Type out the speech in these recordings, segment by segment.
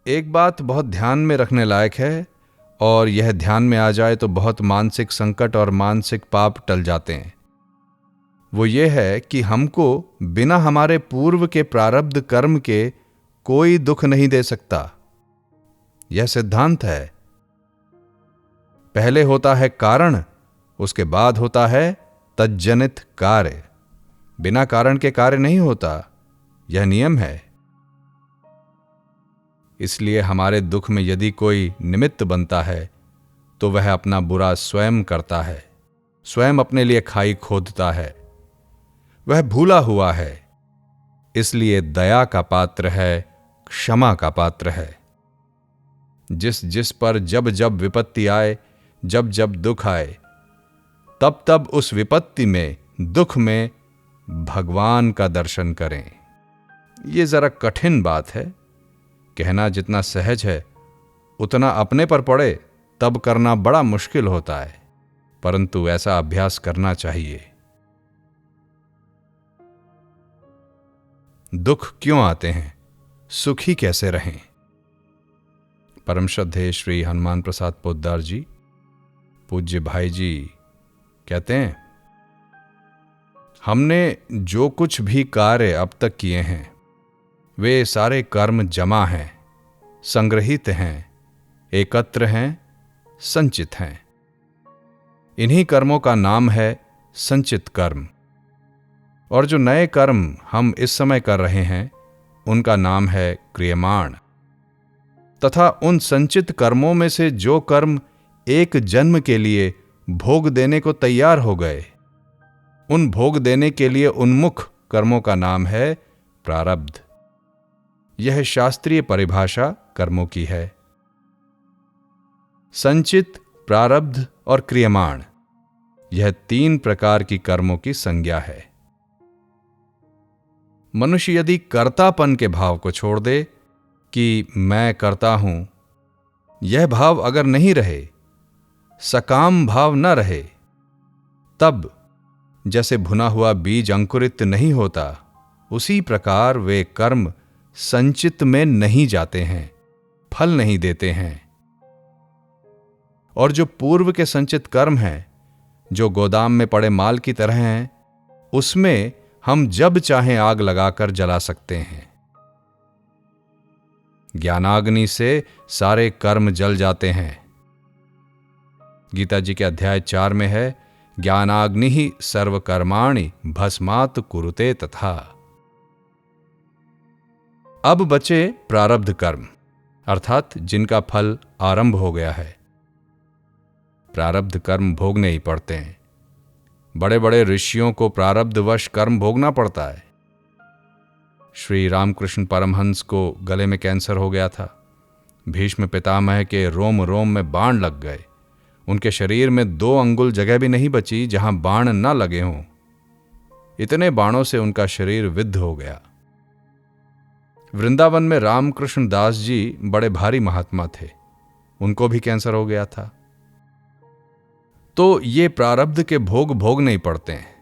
एक बात बहुत ध्यान में रखने लायक है, और यह ध्यान में आ जाए तो बहुत मानसिक संकट और मानसिक पाप टल जाते हैं। वो ये है कि हमको बिना हमारे पूर्व के प्रारब्ध कर्म के कोई दुख नहीं दे सकता। यह सिद्धांत है। पहले होता है कारण, उसके बाद होता है तज्जनित कार्य। बिना कारण के कार्य नहीं होता, यह नियम है। इसलिए हमारे दुख में यदि कोई निमित्त बनता है तो वह अपना बुरा स्वयं करता है, स्वयं अपने लिए खाई खोदता है। वह भूला हुआ है, इसलिए दया का पात्र है, क्षमा का पात्र है। जिस जिस पर जब जब विपत्ति आए, जब जब दुख आए, तब तब उस विपत्ति में, दुख में भगवान का दर्शन करें। ये जरा कठिन बात है। कहना जितना सहज है उतना अपने पर पड़े तब करना बड़ा मुश्किल होता है, परंतु ऐसा अभ्यास करना चाहिए। दुख क्यों आते हैं, सुखी कैसे रहें? परम श्रद्धेय श्री हनुमान प्रसाद पोद्दार जी, पूज्य भाई जी कहते हैं, हमने जो कुछ भी कार्य अब तक किए हैं वे सारे कर्म जमा हैं, संग्रहित हैं, एकत्र हैं, संचित हैं। इन्हीं कर्मों का नाम है संचित कर्म। और जो नए कर्म हम इस समय कर रहे हैं उनका नाम है क्रियमाण। तथा उन संचित कर्मों में से जो कर्म एक जन्म के लिए भोग देने को तैयार हो गए, उन भोग देने के लिए उन्मुख कर्मों का नाम है प्रारब्ध। यह शास्त्रीय परिभाषा कर्मों की है। संचित, प्रारब्ध और क्रियमाण, यह 3 प्रकार की कर्मों की संज्ञा है। मनुष्य यदि कर्तापन के भाव को छोड़ दे कि मैं करता हूं, यह भाव अगर नहीं रहे, सकाम भाव न रहे, तब जैसे भुना हुआ बीज अंकुरित नहीं होता, उसी प्रकार वे कर्म संचित में नहीं जाते हैं, फल नहीं देते हैं। और जो पूर्व के संचित कर्म हैं, जो गोदाम में पड़े माल की तरह हैं, उसमें हम जब चाहें आग लगाकर जला सकते हैं। ज्ञानाग्नि से सारे कर्म जल जाते हैं। गीता जी के अध्याय 4 में है, ज्ञानाग्नि ही सर्वकर्माणि भस्मात् कुरुते तथा। अब बचे प्रारब्ध कर्म, अर्थात जिनका फल आरंभ हो गया है। प्रारब्ध कर्म भोगने ही पड़ते हैं। बड़े बड़े ऋषियों को प्रारब्धवश कर्म भोगना पड़ता है। श्री रामकृष्ण परमहंस को गले में कैंसर हो गया था। भीष्म पितामह के रोम रोम में बाण लग गए। उनके शरीर में 2 अंगुल जगह भी नहीं बची जहां बाण न लगे हों। इतने बाणों से उनका शरीर विद्ध हो गया। वृंदावन में रामकृष्ण दास जी बड़े भारी महात्मा थे, उनको भी कैंसर हो गया था। तो ये प्रारब्ध के भोग भोगने ही पड़ते हैं,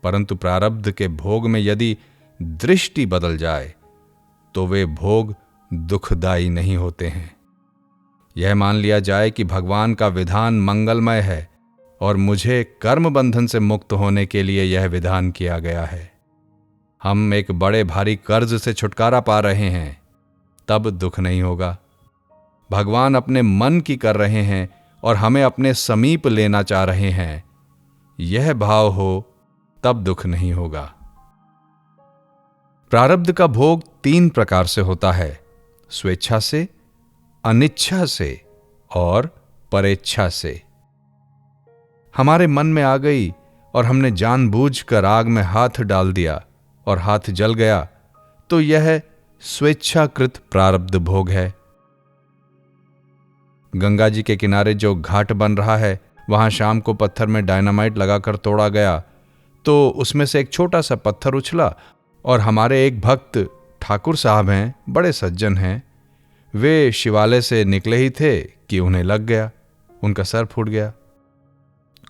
परंतु प्रारब्ध के भोग में यदि दृष्टि बदल जाए तो वे भोग दुखदायी नहीं होते हैं। यह मान लिया जाए कि भगवान का विधान मंगलमय है और मुझे कर्म बंधन से मुक्त होने के लिए यह विधान किया गया है। हम एक बड़े भारी कर्ज से छुटकारा पा रहे हैं, तब दुख नहीं होगा। भगवान अपने मन की कर रहे हैं और हमें अपने समीप लेना चाह रहे हैं, यह भाव हो तब दुख नहीं होगा। प्रारब्ध का भोग 3 प्रकार से होता है, स्वेच्छा से, अनिच्छा से और परेच्छा से। हमारे मन में आ गई और हमने जानबूझकर आग में हाथ डाल दिया और हाथ जल गया, तो यह स्वेच्छाकृत प्रारब्ध भोग है। गंगा जी के किनारे जो घाट बन रहा है, वहां शाम को पत्थर में डायनामाइट लगाकर तोड़ा गया, तो उसमें से एक छोटा सा पत्थर उछला और हमारे एक भक्त ठाकुर साहब हैं, बड़े सज्जन हैं, वे शिवालय से निकले ही थे कि उन्हें लग गया, उनका सर फूट गया।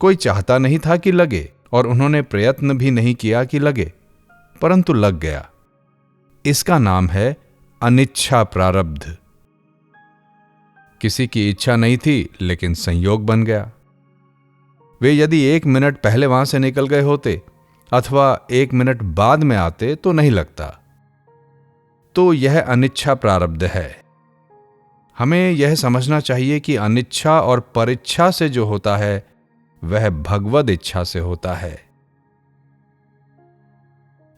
कोई चाहता नहीं था कि लगे और उन्होंने प्रयत्न भी नहीं किया कि लगे, परंतु लग गया। इसका नाम है अनिच्छा प्रारब्ध। किसी की इच्छा नहीं थी लेकिन संयोग बन गया। वे यदि 1 मिनट पहले वहां से निकल गए होते अथवा 1 मिनट बाद में आते तो नहीं लगता। तो यह अनिच्छा प्रारब्ध है। हमें यह समझना चाहिए कि अनिच्छा और परिच्छा से जो होता है वह भगवद इच्छा से होता है।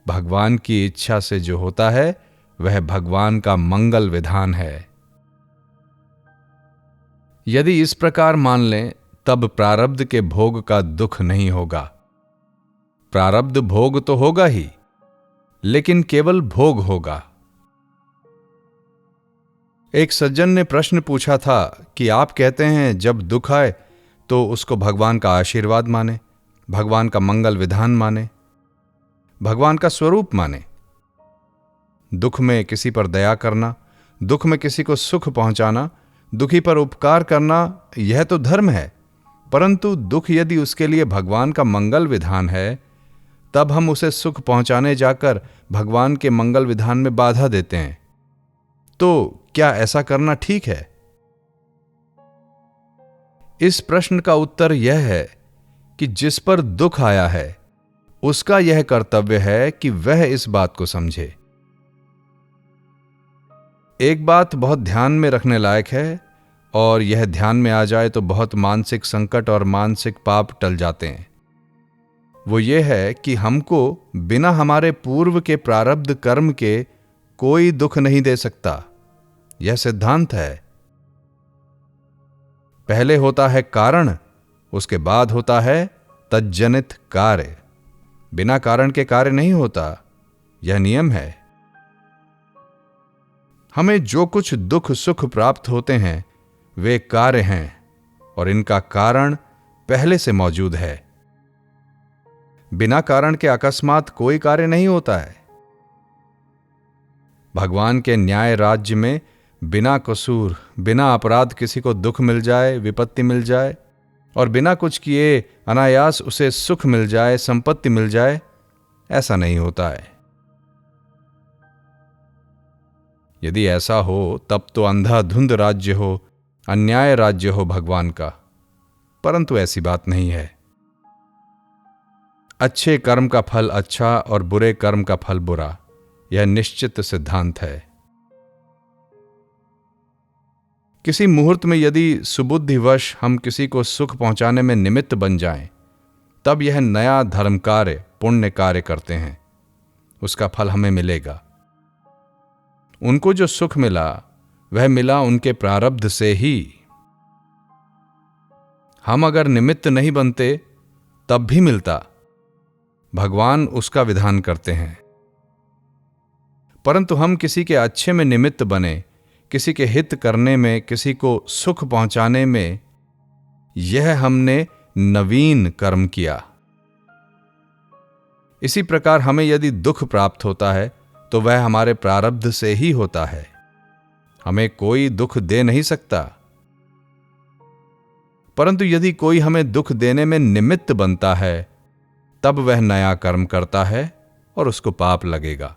भगवान की इच्छा से जो होता है वह भगवान का मंगल विधान है। यदि इस प्रकार मान लें तब प्रारब्ध के भोग का दुख नहीं होगा। प्रारब्ध भोग तो होगा ही, लेकिन केवल भोग होगा। एक सज्जन ने प्रश्न पूछा था कि आप कहते हैं जब दुख आए तो उसको भगवान का आशीर्वाद माने, भगवान का मंगल विधान माने, भगवान का स्वरूप माने। दुख में किसी पर दया करना, दुख में किसी को सुख पहुंचाना, दुखी पर उपकार करना, यह तो धर्म है। परंतु दुख यदि उसके लिए भगवान का मंगल विधान है, तब हम उसे सुख पहुंचाने जाकर भगवान के मंगल विधान में बाधा देते हैं। तो क्या ऐसा करना ठीक है? इस प्रश्न का उत्तर यह है कि जिस पर दुख आया है उसका यह कर्तव्य है कि वह इस बात को समझे। एक बात बहुत ध्यान में रखने लायक है, और यह ध्यान में आ जाए तो बहुत मानसिक संकट और मानसिक पाप टल जाते हैं। वो ये है कि हमको बिना हमारे पूर्व के प्रारब्ध कर्म के कोई दुख नहीं दे सकता। यह सिद्धांत है। पहले होता है कारण, उसके बाद होता है तज्जनित कार्य। बिना कारण के कार्य नहीं होता, यह नियम है। हमें जो कुछ दुख सुख प्राप्त होते हैं वे कार्य हैं, और इनका कारण पहले से मौजूद है। बिना कारण के अकस्मात कोई कार्य नहीं होता है। भगवान के न्याय राज्य में बिना कसूर, बिना अपराध किसी को दुख मिल जाए, विपत्ति मिल जाए, और बिना कुछ किए अनायास उसे सुख मिल जाए, संपत्ति मिल जाए, ऐसा नहीं होता है। यदि ऐसा हो तब तो अंधाधुंध राज्य हो, अन्याय राज्य हो भगवान का। परंतु ऐसी बात नहीं है। अच्छे कर्म का फल अच्छा और बुरे कर्म का फल बुरा, यह निश्चित सिद्धांत है। किसी मुहूर्त में यदि सुबुद्धिवश हम किसी को सुख पहुंचाने में निमित्त बन जाएं, तब यह नया धर्म कार्य, पुण्य कार्य करते हैं। उसका फल हमें मिलेगा। उनको जो सुख मिला वह मिला उनके प्रारब्ध से ही। हम अगर निमित्त नहीं बनते तब भी मिलता। भगवान उसका विधान करते हैं। परंतु हम किसी के अच्छे में निमित्त बने, किसी के हित करने में, किसी को सुख पहुंचाने में, यह हमने नवीन कर्म किया। इसी प्रकार हमें यदि दुख प्राप्त होता है तो वह हमारे प्रारब्ध से ही होता है। हमें कोई दुख दे नहीं सकता। परंतु यदि कोई हमें दुख देने में निमित्त बनता है तब वह नया कर्म करता है और उसको पाप लगेगा।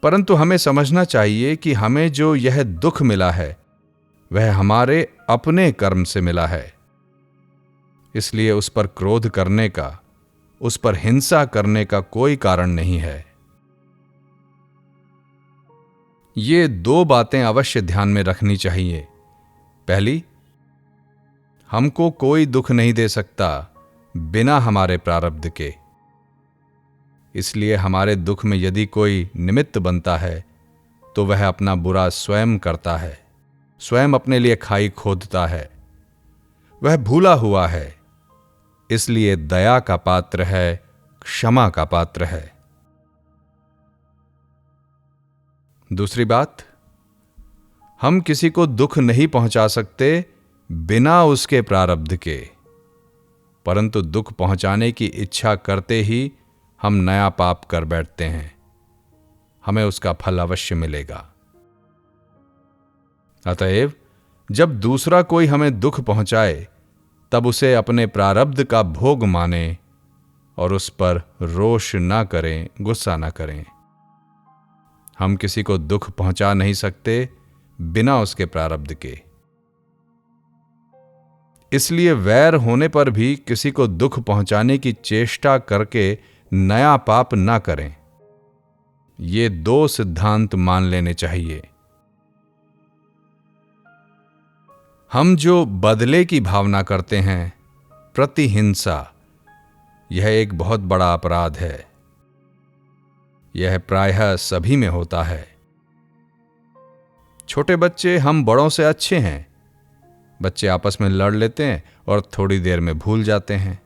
परंतु हमें समझना चाहिए कि हमें जो यह दुख मिला है वह हमारे अपने कर्म से मिला है। इसलिए उस पर क्रोध करने का, उस पर हिंसा करने का कोई कारण नहीं है। ये 2 बातें अवश्य ध्यान में रखनी चाहिए। पहली, हमको कोई दुख नहीं दे सकता बिना हमारे प्रारब्ध के। इसलिए हमारे दुख में यदि कोई निमित्त बनता है तो वह अपना बुरा स्वयं करता है, स्वयं अपने लिए खाई खोदता है। वह भूला हुआ है, इसलिए दया का पात्र है, क्षमा का पात्र है। दूसरी बात, हम किसी को दुख नहीं पहुंचा सकते बिना उसके प्रारब्ध के, परंतु दुख पहुंचाने की इच्छा करते ही हम नया पाप कर बैठते हैं। हमें उसका फल अवश्य मिलेगा। अतएव जब दूसरा कोई हमें दुख पहुंचाए तब उसे अपने प्रारब्ध का भोग माने और उस पर रोष ना करें, गुस्सा ना करें। हम किसी को दुख पहुंचा नहीं सकते बिना उसके प्रारब्ध के। इसलिए वैर होने पर भी किसी को दुख पहुंचाने की चेष्टा करके नया पाप ना करें। ये 2 सिद्धांत मान लेने चाहिए। हम जो बदले की भावना करते हैं, प्रतिहिंसा, यह एक बहुत बड़ा अपराध है। यह प्रायः सभी में होता है। छोटे बच्चे हम बड़ों से अच्छे हैं। बच्चे आपस में लड़ लेते हैं और थोड़ी देर में भूल जाते हैं।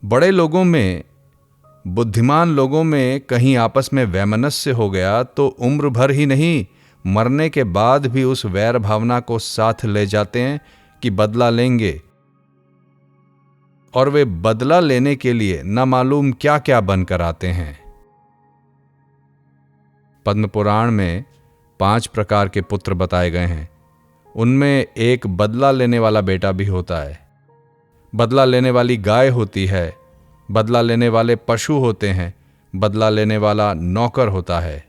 बड़े लोगों में, बुद्धिमान लोगों में कहीं आपस में वैमनस्य हो गया तो उम्र भर ही नहीं, मरने के बाद भी उस वैर भावना को साथ ले जाते हैं कि बदला लेंगे, और वे बदला लेने के लिए न मालूम क्या क्या बनकर आते हैं। पद्म पुराण में 5 प्रकार के पुत्र बताए गए हैं। उनमें एक बदला लेने वाला बेटा भी होता है, बदला लेने वाली गाय होती है, बदला लेने वाले पशु होते हैं, बदला लेने वाला नौकर होता है।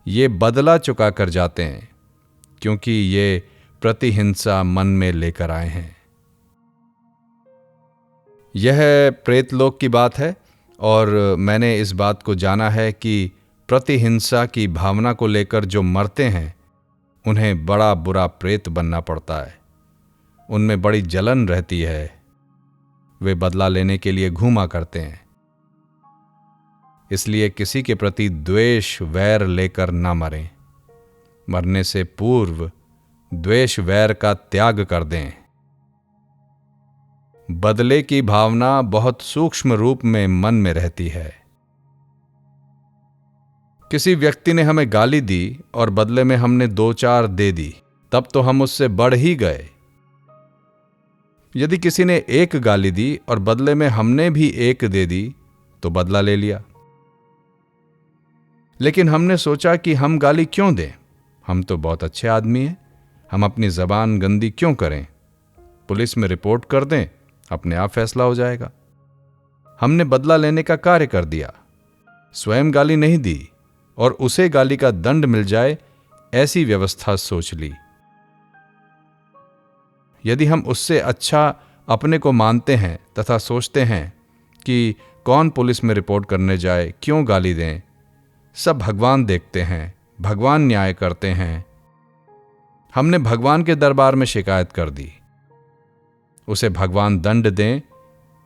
ये बदला चुका कर जाते हैं क्योंकि ये प्रतिहिंसा मन में लेकर आए हैं। यह प्रेतलोक की बात है, और मैंने इस बात को जाना है कि प्रतिहिंसा की भावना को लेकर जो मरते हैं उन्हें बड़ा बुरा प्रेत बनना पड़ता है। उनमें बड़ी जलन रहती है। वे बदला लेने के लिए घूमा करते हैं। इसलिए किसी के प्रति द्वेष वैर लेकर ना मरें। मरने से पूर्व द्वेष वैर का त्याग कर दें। बदले की भावना बहुत सूक्ष्म रूप में मन में रहती है। किसी व्यक्ति ने हमें गाली दी और बदले में हमने 2-4 दे दी, तब तो हम उससे बढ़ ही गए। यदि किसी ने 1 गाली दी और बदले में हमने भी 1 दे दी तो बदला ले लिया। लेकिन हमने सोचा कि हम गाली क्यों दें, हम तो बहुत अच्छे आदमी हैं, हम अपनी जबान गंदी क्यों करें, पुलिस में रिपोर्ट कर दें, अपने आप फैसला हो जाएगा। हमने बदला लेने का कार्य कर दिया, स्वयं गाली नहीं दी और उसे गाली का दंड मिल जाए, ऐसी व्यवस्था सोच ली। यदि हम उससे अच्छा अपने को मानते हैं तथा सोचते हैं कि कौन पुलिस में रिपोर्ट करने जाए, क्यों गाली दें, सब भगवान देखते हैं, भगवान न्याय करते हैं, हमने भगवान के दरबार में शिकायत कर दी, उसे भगवान दंड दें,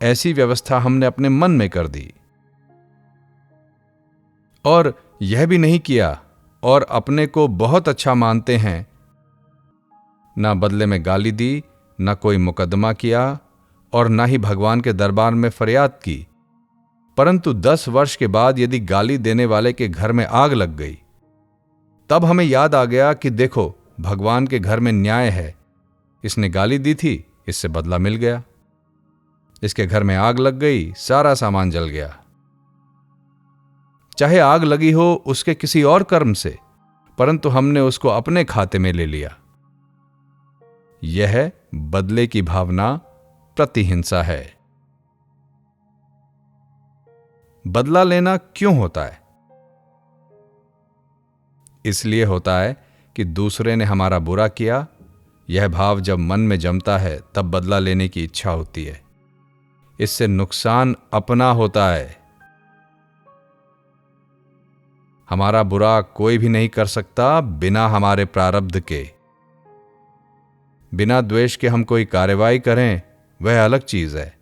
ऐसी व्यवस्था हमने अपने मन में कर दी। और यह भी नहीं किया और अपने को बहुत अच्छा मानते हैं, ना बदले में गाली दी, ना कोई मुकदमा किया और ना ही भगवान के दरबार में फरियाद की। परंतु 10 वर्ष के बाद यदि गाली देने वाले के घर में आग लग गई, तब हमें याद आ गया कि देखो, भगवान के घर में न्याय है, इसने गाली दी थी, इससे बदला मिल गया। इसके घर में आग लग गई, सारा सामान जल गया। चाहे आग लगी हो उसके किसी और कर्म से, परंतु हमने उसको अपने खाते में ले लिया। यह बदले की भावना प्रतिहिंसा है। बदला लेना क्यों होता है? इसलिए होता है कि दूसरे ने हमारा बुरा किया। यह भाव जब मन में जमता है तब बदला लेने की इच्छा होती है। इससे नुकसान अपना होता है। हमारा बुरा कोई भी नहीं कर सकता बिना हमारे प्रारब्ध के। बिना द्वेष के हम कोई कार्रवाई करें, वह अलग चीज है,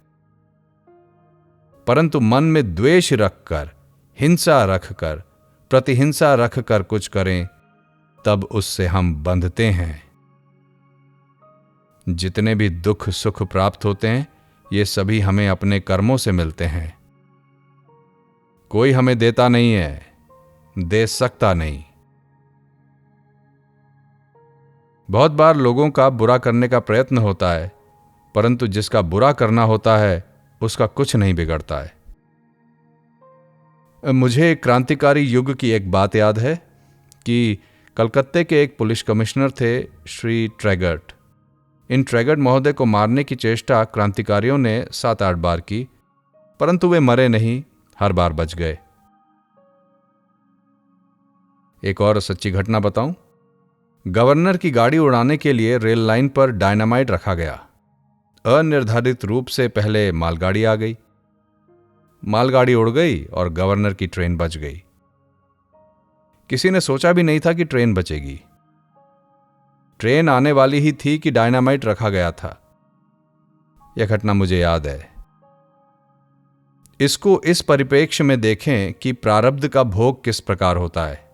परंतु मन में द्वेष रखकर, हिंसा रखकर, प्रतिहिंसा रखकर कुछ करें, तब उससे हम बंधते हैं। जितने भी दुख सुख प्राप्त होते हैं, ये सभी हमें अपने कर्मों से मिलते हैं। कोई हमें देता नहीं है, दे सकता नहीं। बहुत बार लोगों का बुरा करने का प्रयत्न होता है, परंतु जिसका बुरा करना होता है उसका कुछ नहीं बिगड़ता है। मुझे क्रांतिकारी युग की एक बात याद है कि कलकत्ते के एक पुलिस कमिश्नर थे, श्री ट्रैगर्ट। इन ट्रैगर्ट महोदय को मारने की चेष्टा क्रांतिकारियों ने 7-8 बार की, परंतु वे मरे नहीं, हर बार बच गए। एक और सच्ची घटना बताऊं। गवर्नर की गाड़ी उड़ाने के लिए रेल लाइन पर डायनामाइट रखा गया। अनिर्धारित रूप से पहले मालगाड़ी आ गई, मालगाड़ी उड़ गई और गवर्नर की ट्रेन बच गई। किसी ने सोचा भी नहीं था कि ट्रेन बचेगी। ट्रेन आने वाली ही थी कि डायनामाइट रखा गया था। यह घटना मुझे याद है। इसको इस परिप्रेक्ष्य में देखें कि प्रारब्ध का भोग किस प्रकार होता है।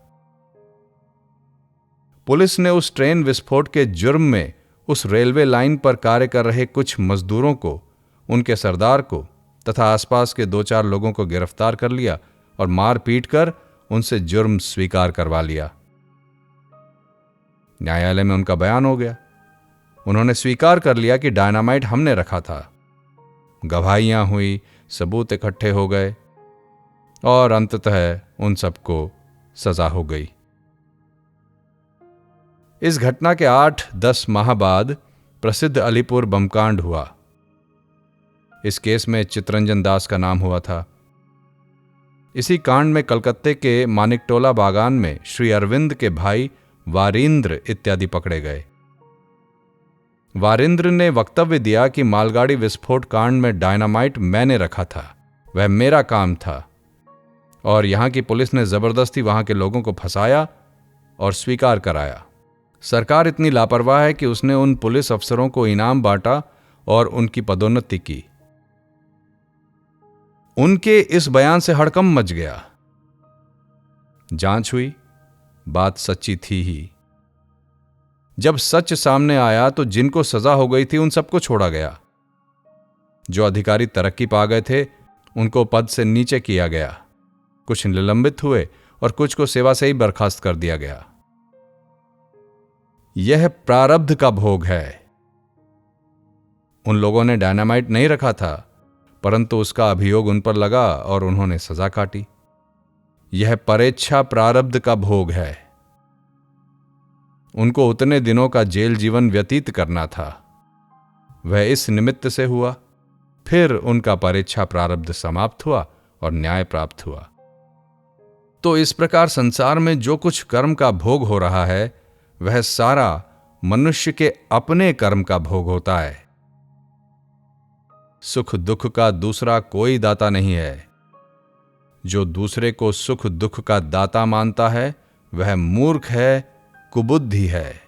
पुलिस ने उस ट्रेन विस्फोट के जुर्म में उस रेलवे लाइन पर कार्य कर रहे कुछ मजदूरों को, उनके सरदार को तथा आसपास के 2-4 लोगों को गिरफ्तार कर लिया और मार पीट कर उनसे जुर्म स्वीकार करवा लिया। न्यायालय में उनका बयान हो गया। उन्होंने स्वीकार कर लिया कि डायनामाइट हमने रखा था। गवाहियां हुई, सबूत इकट्ठे हो गए और अंततः उन सबको सजा हो गई। इस घटना के 8-10 माह बाद प्रसिद्ध अलीपुर बमकांड हुआ। इस केस में चित्तरंजन दास का नाम हुआ था। इसी कांड में कलकत्ते के मानिकटोला बागान में श्री अरविंद के भाई वारिंद्र इत्यादि पकड़े गए। वारिंद्र ने वक्तव्य दिया कि मालगाड़ी विस्फोट कांड में डायनामाइट मैंने रखा था, वह मेरा काम था, और यहां की पुलिस ने जबरदस्ती वहां के लोगों को फंसाया और स्वीकार कराया। सरकार इतनी लापरवाह है कि उसने उन पुलिस अफसरों को इनाम बांटा और उनकी पदोन्नति की। उनके इस बयान से हड़कंप मच गया। जांच हुई, बात सच्ची थी ही। जब सच सामने आया तो जिनको सजा हो गई थी उन सबको छोड़ा गया। जो अधिकारी तरक्की पा गए थे उनको पद से नीचे किया गया। कुछ निलंबित हुए और कुछ को सेवा से ही बर्खास्त कर दिया गया। यह प्रारब्ध का भोग है। उन लोगों ने डायनामाइट नहीं रखा था, परंतु उसका अभियोग उन पर लगा और उन्होंने सजा काटी। यह परेच्छा प्रारब्ध का भोग है। उनको उतने दिनों का जेल जीवन व्यतीत करना था, वह इस निमित्त से हुआ। फिर उनका परेच्छा प्रारब्ध समाप्त हुआ और न्याय प्राप्त हुआ। तो इस प्रकार संसार में जो कुछ कर्म का भोग हो रहा है वह सारा मनुष्य के अपने कर्म का भोग होता है। सुख दुख का दूसरा कोई दाता नहीं है। जो दूसरे को सुख दुख का दाता मानता है वह मूर्ख है, कुबुद्धि है।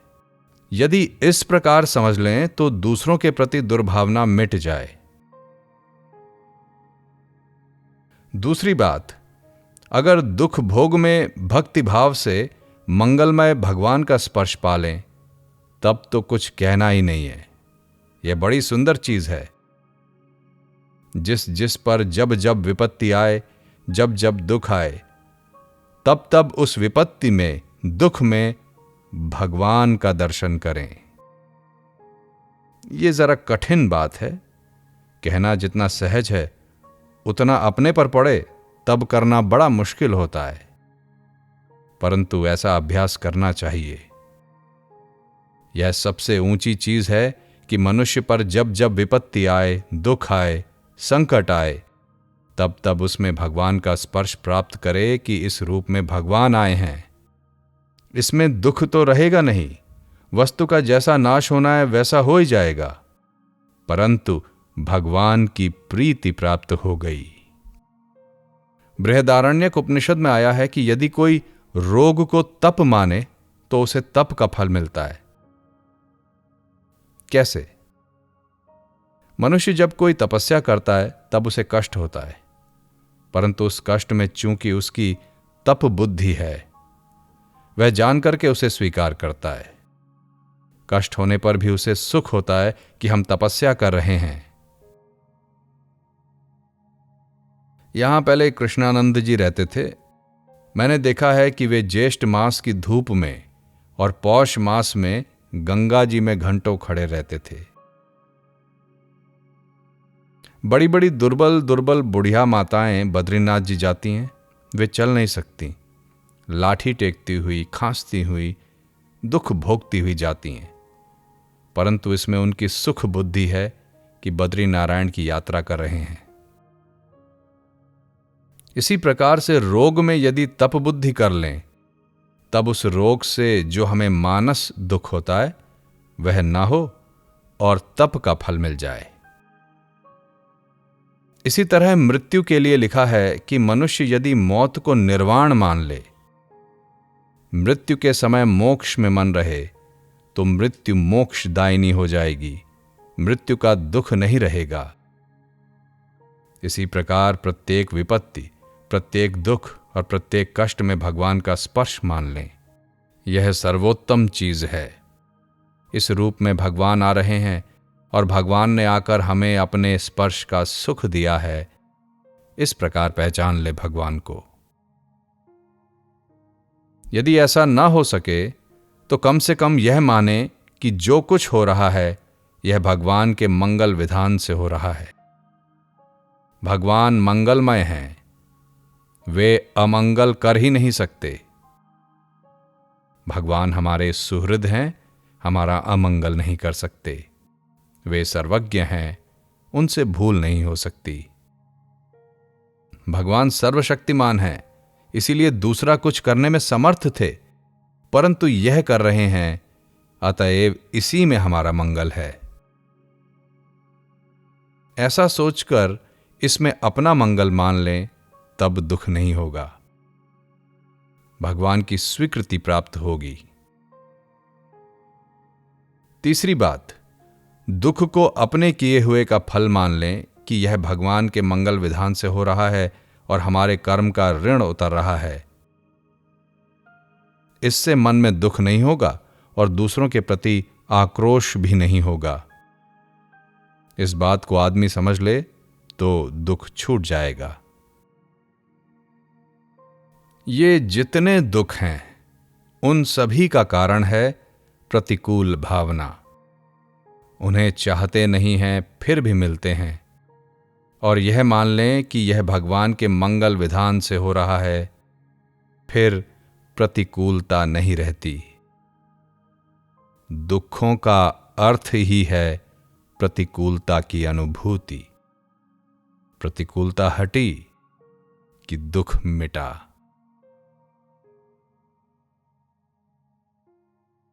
यदि इस प्रकार समझ लें तो दूसरों के प्रति दुर्भावना मिट जाए। दूसरी बात, अगर दुख भोग में भक्ति भाव से मंगलमय भगवान का स्पर्श पा लें तब तो कुछ कहना ही नहीं है। यह बड़ी सुंदर चीज है। जिस जिस पर जब जब विपत्ति आए, जब जब दुख आए, तब तब उस विपत्ति में, दुख में भगवान का दर्शन करें। यह जरा कठिन बात है। कहना जितना सहज है उतना अपने पर पड़े तब करना बड़ा मुश्किल होता है, परंतु ऐसा अभ्यास करना चाहिए। यह सबसे ऊंची चीज है कि मनुष्य पर जब जब विपत्ति आए, दुख आए, संकट आए, तब तब उसमें भगवान का स्पर्श प्राप्त करे कि इस रूप में भगवान आए हैं। इसमें दुख तो रहेगा नहीं, वस्तु का जैसा नाश होना है वैसा हो ही जाएगा, परंतु भगवान की प्रीति प्राप्त हो गई। बृहदारण्यक उपनिषद में आया है कि यदि कोई रोग को तप माने तो उसे तप का फल मिलता है। कैसे? मनुष्य जब कोई तपस्या करता है तब उसे कष्ट होता है, परंतु उस कष्ट में चूंकि उसकी तप बुद्धि है वह जानकर के उसे स्वीकार करता है। कष्ट होने पर भी उसे सुख होता है कि हम तपस्या कर रहे हैं। यहां पहले कृष्णानंद जी रहते थे। मैंने देखा है कि वे ज्येष्ठ मास की धूप में और पौष मास में गंगा जी में घंटों खड़े रहते थे। बड़ी बड़ी दुर्बल दुर्बल बुढ़िया माताएं बद्रीनाथ जी जाती हैं। वे चल नहीं सकती, लाठी टेकती हुई, खांसती हुई, दुख भोगती हुई जाती हैं, परंतु इसमें उनकी सुख बुद्धि है कि बद्री नारायण की यात्रा कर रहे हैं। इसी प्रकार से रोग में यदि तप बुद्धि कर लें तब उस रोग से जो हमें मानस दुख होता है वह ना हो और तप का फल मिल जाए। इसी तरह मृत्यु के लिए लिखा है कि मनुष्य यदि मौत को निर्वाण मान ले, मृत्यु के समय मोक्ष में मन रहे, तो मृत्यु मोक्षदायिनी हो जाएगी, मृत्यु का दुख नहीं रहेगा। इसी प्रकार प्रत्येक विपत्ति, प्रत्येक दुख और प्रत्येक कष्ट में भगवान का स्पर्श मान लें। यह सर्वोत्तम चीज है। इस रूप में भगवान आ रहे हैं और भगवान ने आकर हमें अपने स्पर्श का सुख दिया है। इस प्रकार पहचान ले भगवान को। यदि ऐसा ना हो सके तो कम से कम यह माने कि जो कुछ हो रहा है यह भगवान के मंगल विधान से हो रहा है। भगवान मंगलमय हैं, वे अमंगल कर ही नहीं सकते। भगवान हमारे सुहृद हैं, हमारा अमंगल नहीं कर सकते। वे सर्वज्ञ हैं, उनसे भूल नहीं हो सकती। भगवान सर्वशक्तिमान हैं, इसीलिए दूसरा कुछ करने में समर्थ थे, परंतु यह कर रहे हैं, अतएव इसी में हमारा मंगल है। ऐसा सोचकर इसमें अपना मंगल मान लें, तब दुख नहीं होगा, भगवान की स्वीकृति प्राप्त होगी। तीसरी बात, दुख को अपने किए हुए का फल मान लें कि यह भगवान के मंगल विधान से हो रहा है और हमारे कर्म का ऋण उतर रहा है। इससे मन में दुख नहीं होगा और दूसरों के प्रति आक्रोश भी नहीं होगा। इस बात को आदमी समझ ले तो दुख छूट जाएगा। ये जितने दुख हैं उन सभी का कारण है प्रतिकूल भावना। उन्हें चाहते नहीं हैं फिर भी मिलते हैं, और यह मान लें कि यह भगवान के मंगल विधान से हो रहा है, फिर प्रतिकूलता नहीं रहती। दुखों का अर्थ ही है प्रतिकूलता की अनुभूति। प्रतिकूलता हटी कि दुख मिटा।